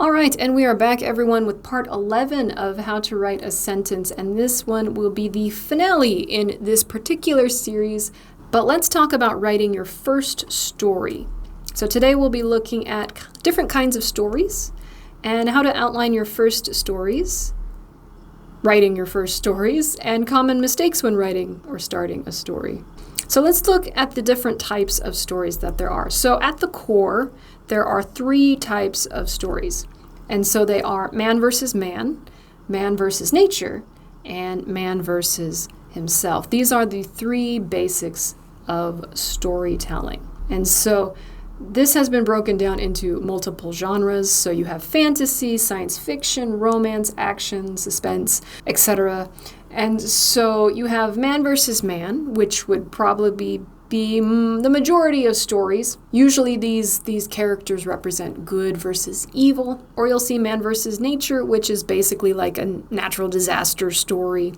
All right, and we are back, everyone, with part 11 of how to write a sentence, and this one will be the finale in this particular series. But let's talk about writing your first story. So today we'll be looking at different kinds of stories and how to outline your first stories, writing your first stories, and common mistakes when writing or starting a story. So let's look at the different types of stories that there are. So at the core, there are 3 types of stories. And so they are man versus man, man versus nature, and man versus himself. These are the 3 basics of storytelling. And so this has been broken down into multiple genres. So you have fantasy, science fiction, romance, action, suspense, etc. And so you have man versus man, which would probably be the majority of stories. Usually these characters represent good versus evil. Or you'll see man versus nature, which is basically like a natural disaster story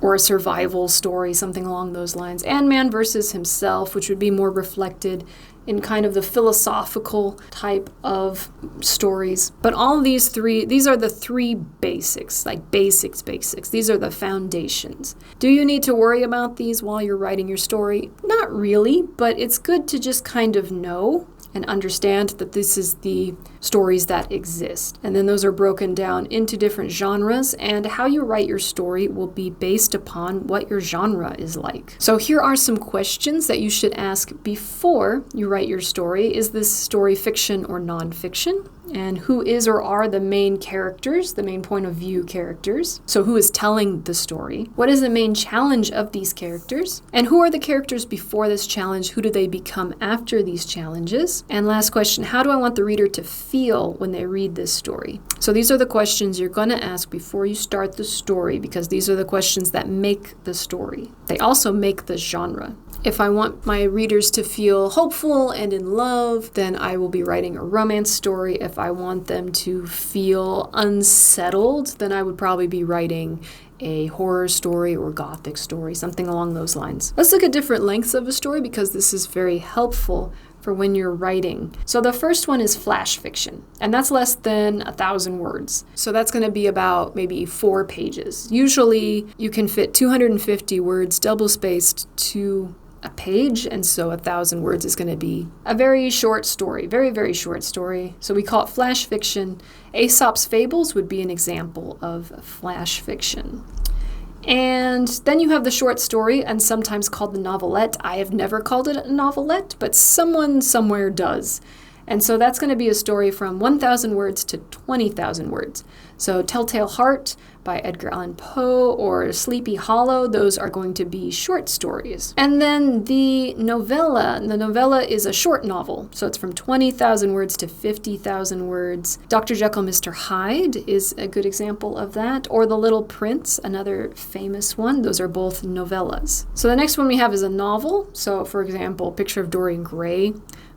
or a survival story, something along those lines. And man versus himself, which would be more reflected in kind of the philosophical type of stories. But all of these are the 3 basics, like basics. These are the foundations. Do you need to worry about these while you're writing your story? Not really, but it's good to just kind of know and understand that this is the stories that exist. And then those are broken down into different genres, and how you write your story will be based upon what your genre is like. So here are some questions that you should ask before you write your story. Is this story fiction or nonfiction? And who is or are the main characters, the main point of view characters? So who is telling the story? What is the main challenge of these characters? And who are the characters before this challenge? Who do they become after these challenges? And last question, how do I want the reader to feel when they read this story? So these are the questions you're going to ask before you start the story, because these are the questions that make the story. They also make the genre. If I want my readers to feel hopeful and in love, then I will be writing a romance story. If I want them to feel unsettled, then I would probably be writing a horror story or gothic story, something along those lines. Let's look at different lengths of a story, because this is very helpful for when you're writing. So the first one is flash fiction, and that's less than 1,000 words. So that's going to be about maybe 4 pages. Usually you can fit 250 words double-spaced to a page, and so 1,000 words is going to be a very short story, very, very short story. So we call it flash fiction. Aesop's Fables would be an example of flash fiction. And then you have the short story, and sometimes called the novelette. I have never called it a novelette, but someone somewhere does. And so that's going to be a story from 1,000 words to 20,000 words. So Telltale Heart by Edgar Allan Poe or Sleepy Hollow, those are going to be short stories. And then the novella is a short novel. So it's from 20,000 words to 50,000 words. Dr. Jekyll, Mr. Hyde is a good example of that. Or The Little Prince, another famous one. Those are both novellas. So the next one we have is a novel. So for example, Picture of Dorian Gray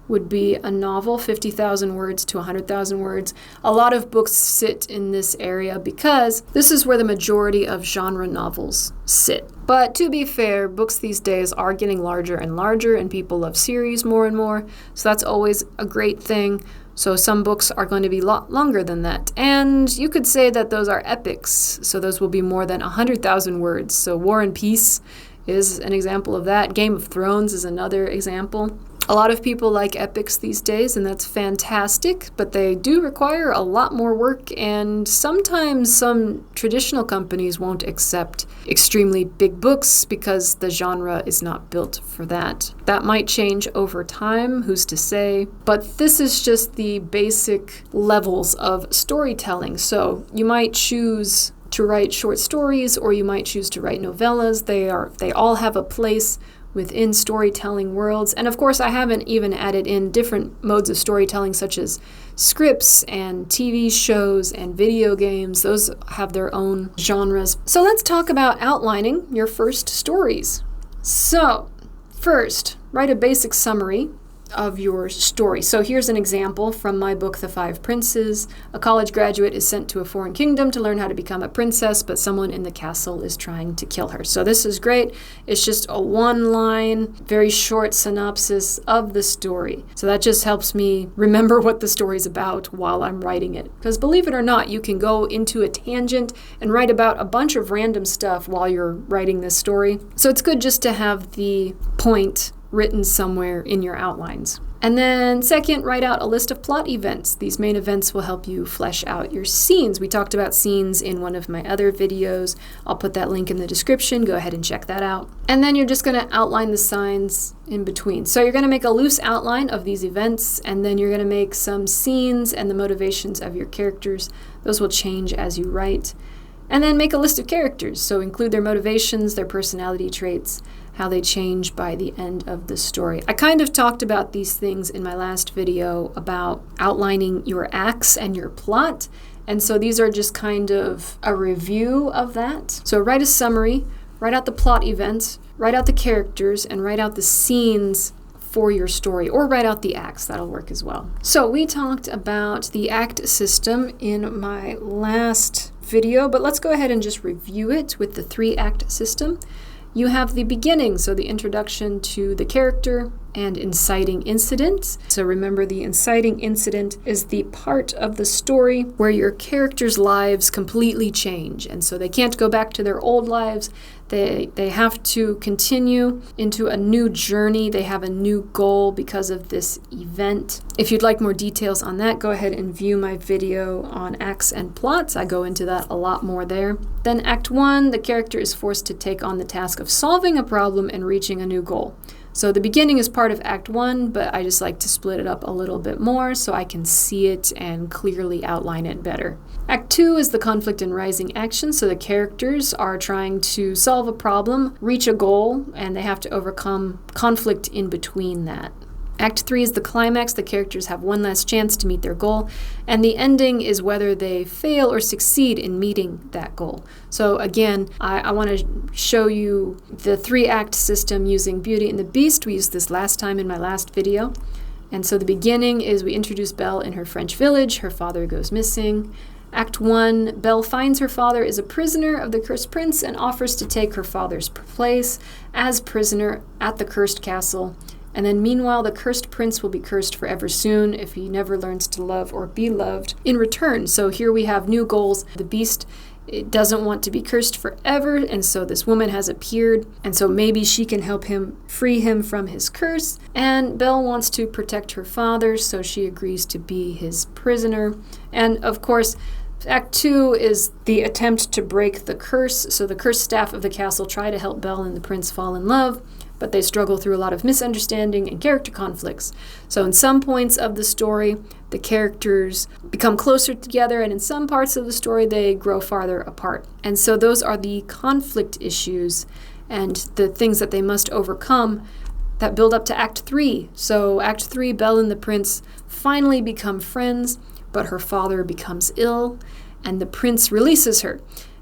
would be a novel, 50,000 words to 100,000 words. A lot of books sit in this area because this is where the majority of genre novels sit. But to be fair, books these days are getting larger and larger, and people love series more and more, so that's always a great thing. So some books are going to be a lot longer than that. And you could say that those are epics, so those will be more than 100,000 words. So War and Peace is an example of that. Game of Thrones is another example. A lot of people like epics these days, and that's fantastic, but they do require a lot more work, and sometimes some traditional companies won't accept extremely big books because the genre is not built for that. That might change over time, who's to say, but this is just the basic levels of storytelling. So you might choose to write short stories, or you might choose to write novellas. They all have a place within storytelling worlds. And of course, I haven't even added in different modes of storytelling, such as scripts and TV shows and video games. Those have their own genres. So let's talk about outlining your first stories. So first, write a basic summary of your story. So here's an example from my book, The Five Princes. A college graduate is sent to a foreign kingdom to learn how to become a princess, but someone in the castle is trying to kill her. So this is great. It's just a one-line, very short synopsis of the story. So that just helps me remember what the story's about while I'm writing it. Because believe it or not, you can go into a tangent and write about a bunch of random stuff while you're writing this story. So it's good just to have the point written somewhere in your outlines. And then second, write out a list of plot events. These main events will help you flesh out your scenes. We talked about scenes in one of my other videos. I'll put that link in the description. Go ahead and check that out. And then you're just going to outline the signs in between. So you're going to make a loose outline of these events, and then you're going to make some scenes and the motivations of your characters. Those will change as you write. And then make a list of characters. So include their motivations, their personality traits, how they change by the end of the story. I kind of talked about these things in my last video about outlining your acts and your plot. And so these are just kind of a review of that. So write a summary, write out the plot events, write out the characters, and write out the scenes for your story, or write out the acts. That'll work as well. So we talked about the act system in my last video, but let's go ahead and just review it with the 3-act system. You have the beginning, so the introduction to the character and inciting incident. So remember, the inciting incident is the part of the story where your characters' lives completely change. And so they can't go back to their old lives. They have to continue into a new journey. They have a new goal because of this event. If you'd like more details on that, go ahead and view my video on acts and plots. I go into that a lot more there. Then Act 1, the character is forced to take on the task of solving a problem and reaching a new goal. So the beginning is part of Act 1, but I just like to split it up a little bit more so I can see it and clearly outline it better. Act 2 is the conflict and rising action, so the characters are trying to solve a problem, reach a goal, and they have to overcome conflict in between that. Act 3 is the climax. The characters have one last chance to meet their goal, and the ending is whether they fail or succeed in meeting that goal. So again, I want to show you the 3-act system using Beauty and the Beast. We used this last time in my last video. And so the beginning is we introduce Belle in her French village. Her father goes missing. Act 1, Belle finds her father is a prisoner of the Cursed Prince and offers to take her father's place as prisoner at the Cursed Castle. And then meanwhile, the Cursed Prince will be cursed forever soon if he never learns to love or be loved in return. So here we have new goals. The Beast, it doesn't want to be cursed forever, and so this woman has appeared, and so maybe she can help him, free him from his curse. And Belle wants to protect her father, so she agrees to be his prisoner. And of course, Act 2 is the attempt to break the curse. So the cursed staff of the castle try to help Belle and the prince fall in love, but they struggle through a lot of misunderstanding and character conflicts. So in some points of the story, the characters become closer together, and in some parts of the story, they grow farther apart. And so those are the conflict issues and the things that they must overcome that build up to Act 3. So Act 3, Belle and the prince finally become friends, but her father becomes ill, and the prince releases her.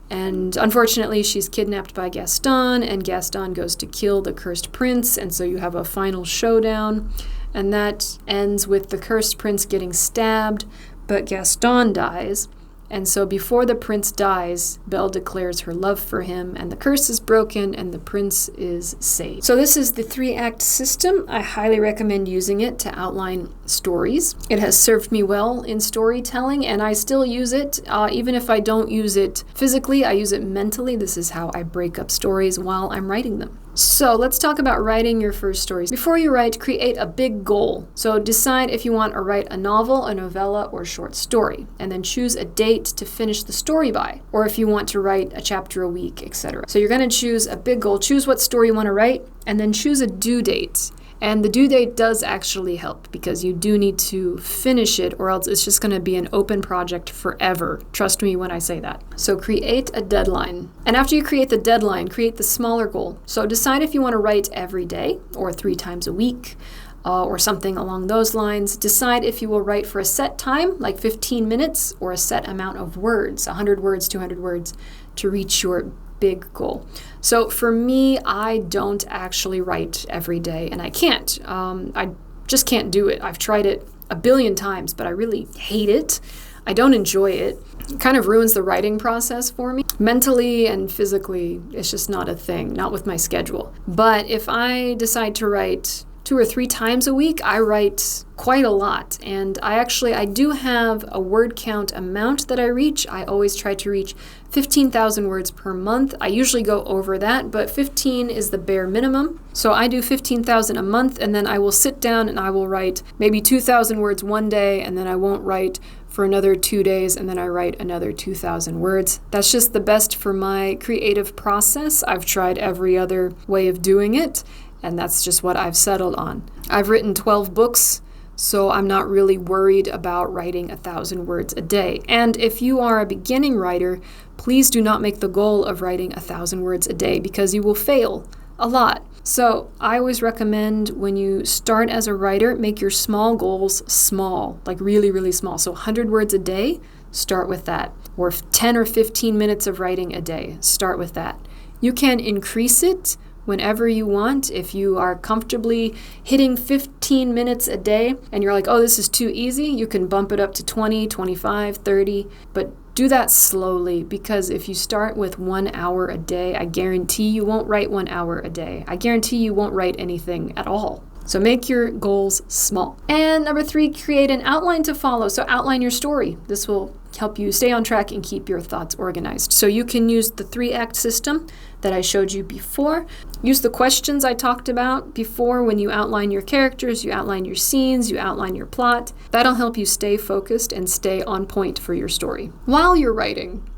And unfortunately, she's kidnapped by Gaston, and Gaston goes to kill the cursed prince, and so you have a final showdown. And that ends with the cursed prince getting stabbed, but Gaston dies. And so before the prince dies, Belle declares her love for him, and the curse is broken, and the prince is saved. So this is the 3-act system. I highly recommend using it to outline stories. It has served me well in storytelling, and I still use it. Even if I don't use it physically, I use it mentally. This is how I break up stories while I'm writing them. So let's talk about writing your first stories. Before you write, create a big goal. So decide if you want to write a novel, a novella, or a short story, and then choose a date to finish the story by, or if you want to write a chapter a week, etc. So you're going to choose a big goal, choose what story you want to write, and then choose a due date. And the due date does actually help because you do need to finish it, or else it's just going to be an open project forever. Trust me when I say that. So create a deadline. And after you create the deadline, create the smaller goal. So decide if you want to write every day or 3 times a week. Or something along those lines. Decide if you will write for a set time, like 15 minutes, or a set amount of words, 100 words, 200 words, to reach your big goal. So for me, I don't actually write every day, and I can't. I just can't do it. I've tried it a billion times, but I really hate it. I don't enjoy it. It kind of ruins the writing process for me. Mentally and physically, it's just not a thing, not with my schedule. But if I decide to write 2 or 3 times a week, I write quite a lot. And I do have a word count amount that I reach. I always try to reach 15,000 words per month. I usually go over that, but 15 is the bare minimum. So I do 15,000 a month, and then I will sit down and I will write maybe 2,000 words one day, and then I won't write for another 2 days, and then I write another 2,000 words. That's just the best for my creative process. I've tried every other way of doing it, and that's just what I've settled on. I've written 12 books, so I'm not really worried about writing 1,000 words a day. And if you are a beginning writer, please do not make the goal of writing 1,000 words a day, because you will fail a lot. So I always recommend when you start as a writer, make your small goals small, like really, really small. So 100 words a day, start with that. Or 10 or 15 minutes of writing a day, start with that. You can increase it whenever you want. If you are comfortably hitting 15 minutes a day and you're like, oh, this is too easy, you can bump it up to 20, 25, 30, but do that slowly, because if you start with 1 hour a day, I guarantee you won't write 1 hour a day. I guarantee you won't write anything at all. So make your goals small. And number 3, create an outline to follow. So outline your story. This will help you stay on track and keep your thoughts organized. So you can use the 3-act system that I showed you before. Use the questions I talked about before when you outline your characters, you outline your scenes, you outline your plot. That'll help you stay focused and stay on point for your story. While you're writing,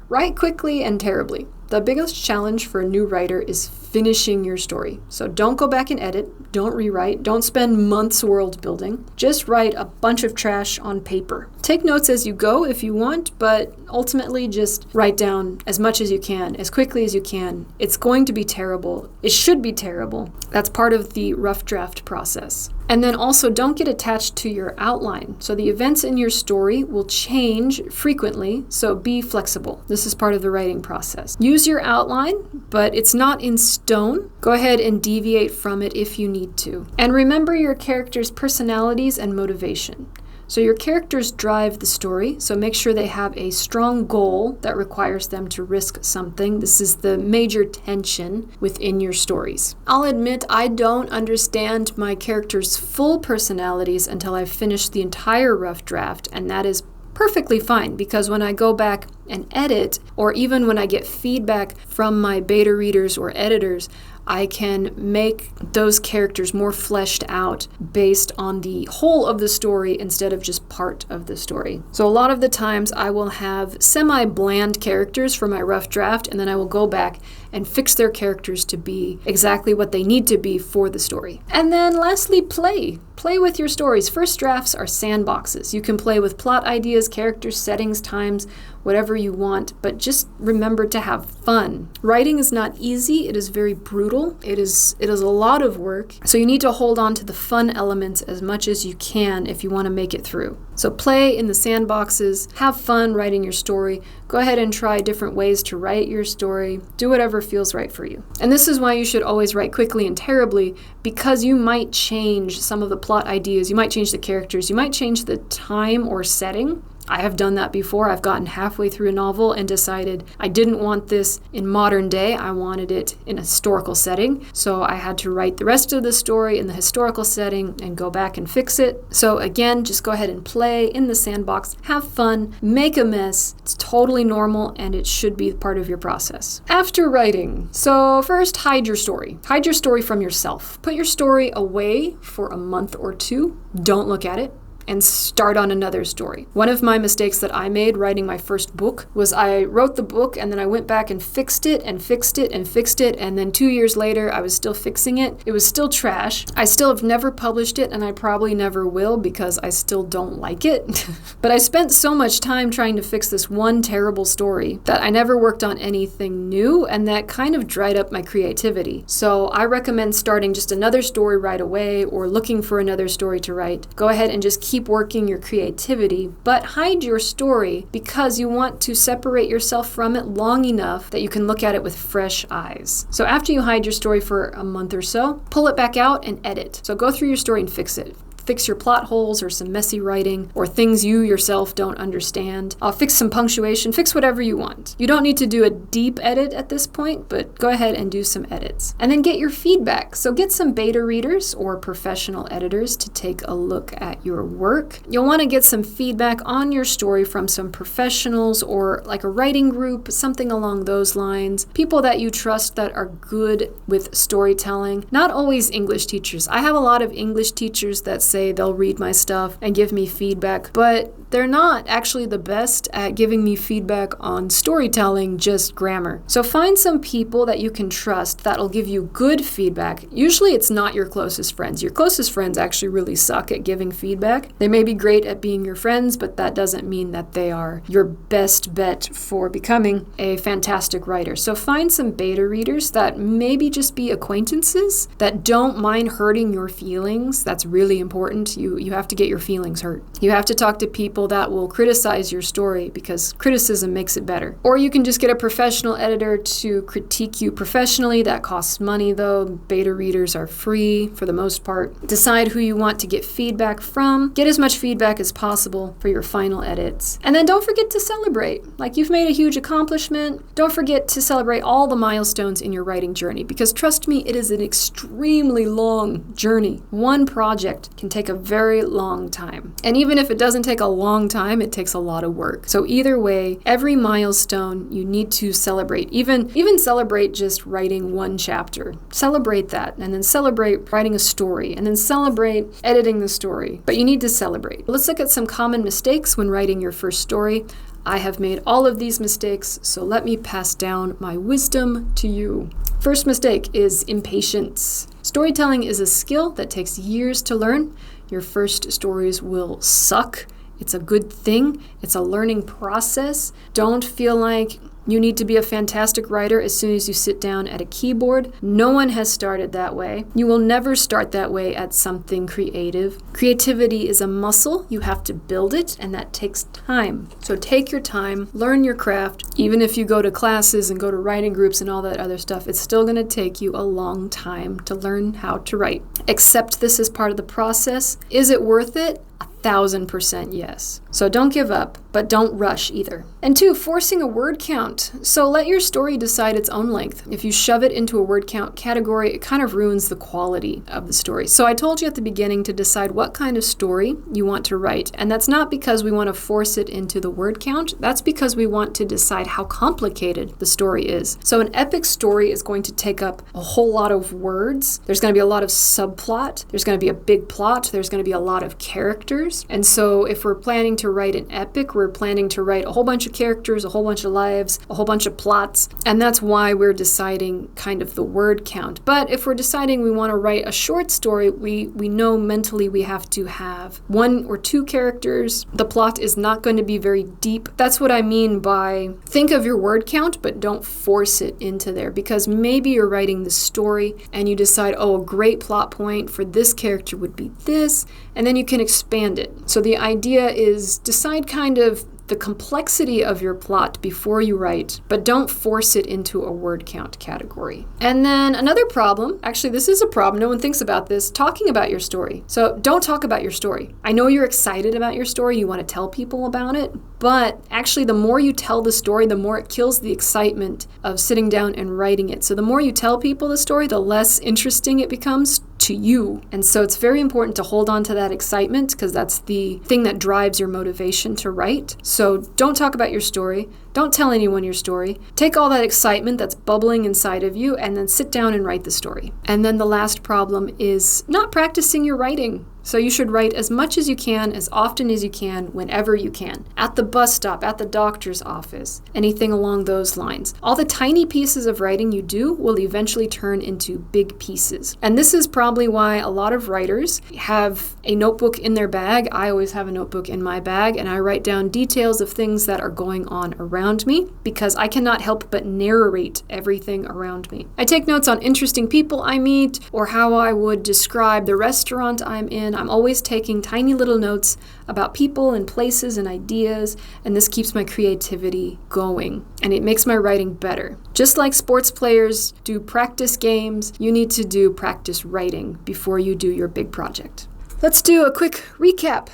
write quickly and terribly. The biggest challenge for a new writer is finishing your story. So don't go back and edit, don't rewrite, don't spend months world building. Just write a bunch of trash on paper. Take notes as you go if you want, but ultimately just write down as much as you can, as quickly as you can. It's going to be terrible. It should be terrible. That's part of the rough draft process. And then also don't get attached to your outline. So the events in your story will change frequently, so be flexible. This is part of the writing process. Use your outline, but it's not in stone. Go ahead and deviate from it if you need to. And remember your characters' personalities and motivation. So your characters drive the story, so make sure they have a strong goal that requires them to risk something. This is the major tension within your stories. I'll admit I don't understand my characters' full personalities until I've finished the entire rough draft, and that is perfectly fine, because when I go back and edit, or even when I get feedback from my beta readers or editors, I can make those characters more fleshed out based on the whole of the story instead of just part of the story. So a lot of the times I will have semi-bland characters for my rough draft, and then I will go back and fix their characters to be exactly what they need to be for the story. And then lastly, play. Play with your stories. First drafts are sandboxes. You can play with plot ideas, characters, settings, times, whatever you want, but just remember to have fun. Writing is not easy. It is very brutal. It is a lot of work. So you need to hold on to the fun elements as much as you can if you want to make it through. So play in the sandboxes, have fun writing your story. Go ahead and try different ways to write your story. Do whatever feels right for you. And this is why you should always write quickly and terribly, because you might change some of the plot ideas. You might change the characters. You might change the time or setting. I have done that before. I've gotten halfway through a novel and decided I didn't want this in modern day. I wanted it in a historical setting. So I had to write the rest of the story in the historical setting and go back and fix it. So again, just go ahead and play in the sandbox, have fun, make a mess. It's totally normal and it should be part of your process. After writing, so first hide your story. Hide your story from yourself. Put your story away for a month or 2. Don't look at it. And start on another story. One of my mistakes that I made writing my first book was I wrote the book and then I went back and fixed it and fixed it and fixed it, and then 2 years later I was still fixing it. It was still trash. I still have never published it, and I probably never will because I still don't like it. But I spent so much time trying to fix this one terrible story that I never worked on anything new, and that kind of dried up my creativity. So I recommend starting just another story right away or looking for another story to write. Go ahead and just keep working your creativity, but hide your story because you want to separate yourself from it long enough that you can look at it with fresh eyes. So after you hide your story for a month or so, pull it back out and edit. So go through your story and fix it. Fix your plot holes or some messy writing or things you yourself don't understand. Fix some punctuation, fix whatever you want. You don't need to do a deep edit at this point, but go ahead and do some edits. And then get your feedback. So get some beta readers or professional editors to take a look at your work. You'll want to get some feedback on your story from some professionals or like a writing group, something along those lines. People that you trust that are good with storytelling. Not always English teachers. I have a lot of English teachers that say they'll read my stuff and give me feedback, but they're not actually the best at giving me feedback on storytelling, just grammar. So find some people that you can trust that'll give you good feedback. Usually it's not your closest friends. Your closest friends actually really suck at giving feedback. They may be great at being your friends, but that doesn't mean that they are your best bet for becoming a fantastic writer. So find some beta readers that maybe just be acquaintances that don't mind hurting your feelings. That's really important. You have to get your feelings hurt. You have to talk to people that will criticize your story because criticism makes it better. Or you can just get a professional editor to critique you professionally. That costs money though. Beta readers are free for the most part. Decide who you want to get feedback from. Get as much feedback as possible for your final edits. And then don't forget to celebrate. Like you've made a huge accomplishment. Don't forget to celebrate all the milestones in your writing journey because trust me, it is an extremely long journey. One project can take a very long time. And even if it doesn't take a long time, it takes a lot of work. So either way, every milestone you need to celebrate. Even celebrate just writing one chapter. Celebrate that, and then celebrate writing a story, and then celebrate editing the story. But you need to celebrate. Let's look at some common mistakes when writing your first story. I have made all of these mistakes, so let me pass down my wisdom to you. First mistake is impatience. Storytelling is a skill that takes years to learn. Your first stories will suck. It's a good thing. It's a learning process. Don't feel like you need to be a fantastic writer as soon as you sit down at a keyboard. No one has started that way. You will never start that way at something creative. Creativity is a muscle. You have to build it, and that takes time. So take your time, learn your craft. Even if you go to classes and go to writing groups and all that other stuff, it's still going to take you a long time to learn how to write. Accept this as part of the process. Is it worth it? 1,000% yes. So don't give up, but don't rush either. And 2, forcing a word count. So let your story decide its own length. If you shove it into a word count category, it kind of ruins the quality of the story. So I told you at the beginning to decide what kind of story you want to write. And that's not because we want to force it into the word count. That's because we want to decide how complicated the story is. So an epic story is going to take up a whole lot of words. There's going to be a lot of subplot. There's going to be a big plot. There's going to be a lot of characters. And so if we're planning to write an epic, we're planning to write a whole bunch of characters, a whole bunch of lives, a whole bunch of plots. And that's why we're deciding kind of the word count. But if we're deciding we want to write a short story, we know mentally we have to have 1 or 2 characters. The plot is not going to be very deep. That's what I mean by think of your word count, but don't force it into there. Because maybe you're writing the story and you decide, oh, a great plot point for this character would be this, and then you can expand it. So the idea is decide kind of the complexity of your plot before you write, but don't force it into a word count category. And then another problem, actually this is a problem, no one thinks about this, talking about your story. So don't talk about your story. I know you're excited about your story, you want to tell people about it, but actually the more you tell the story, the more it kills the excitement of sitting down and writing it. So the more you tell people the story, the less interesting it becomes to you. And so it's very important to hold on to that excitement because that's the thing that drives your motivation to write. So don't talk about your story. Don't tell anyone your story. Take all that excitement that's bubbling inside of you and then sit down and write the story. And then the last problem is not practicing your writing. So you should write as much as you can, as often as you can, whenever you can. At the bus stop, at the doctor's office, anything along those lines. All the tiny pieces of writing you do will eventually turn into big pieces. And this is probably why a lot of writers have a notebook in their bag. I always have a notebook in my bag, and I write down details of things that are going on around me because I cannot help but narrate everything around me. I take notes on interesting people I meet or how I would describe the restaurant I'm in in, I'm always taking tiny little notes about people and places and ideas, and this keeps my creativity going, and it makes my writing better. Just like sports players do practice games, you need to do practice writing before you do your big project. Let's do a quick recap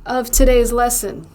of today's lesson.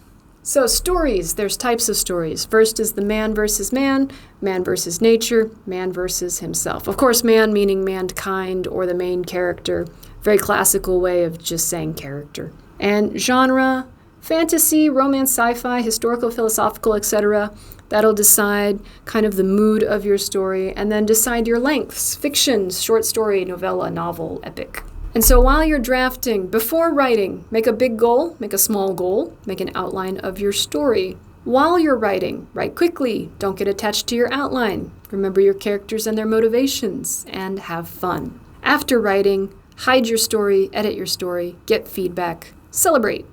So stories, there's types of stories. First is the man versus man versus nature, man versus himself. Of course, man meaning mankind or the main character. Very classical way of just saying character. And genre, fantasy, romance, sci-fi, historical, philosophical, etc. That'll decide kind of the mood of your story, and then decide your lengths, fiction, short story, novella, novel, epic. And so while you're drafting, before writing, make a big goal, make a small goal, make an outline of your story. While you're writing, write quickly, don't get attached to your outline. Remember your characters and their motivations, and have fun. After writing, hide your story, edit your story, get feedback, celebrate.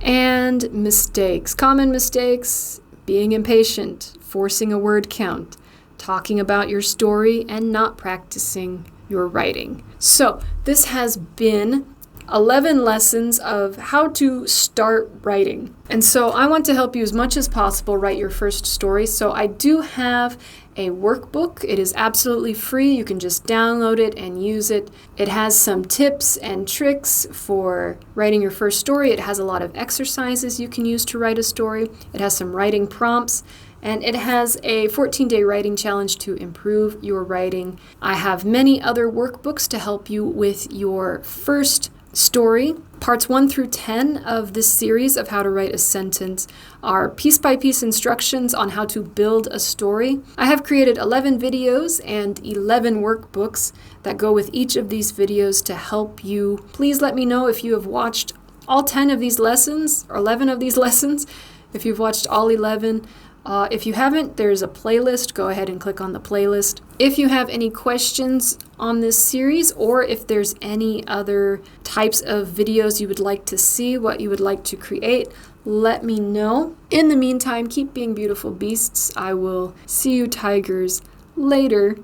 And mistakes, common mistakes, being impatient, forcing a word count, talking about your story, and not practicing your writing. So this has been 11 lessons of how to start writing. And so I want to help you as much as possible write your first story. So I do have a workbook. It is absolutely free. You can just download it and use it. It has some tips and tricks for writing your first story. It has a lot of exercises you can use to write a story. It has some writing prompts. And it has a 14-day writing challenge to improve your writing. I have many other workbooks to help you with your first story. Parts 1 through 10 of this series of how to write a sentence are piece-by-piece instructions on how to build a story. I have created 11 videos and 11 workbooks that go with each of these videos to help you. Please let me know if you have watched all 10 of these lessons, or 11 of these lessons, if you've watched all 11. If you haven't, there's a playlist. Go ahead and click on the playlist. If you have any questions on this series, or if there's any other types of videos you would like to see, what you would like to create, let me know. In the meantime, keep being beautiful beasts. I will see you tigers later.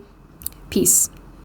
Peace.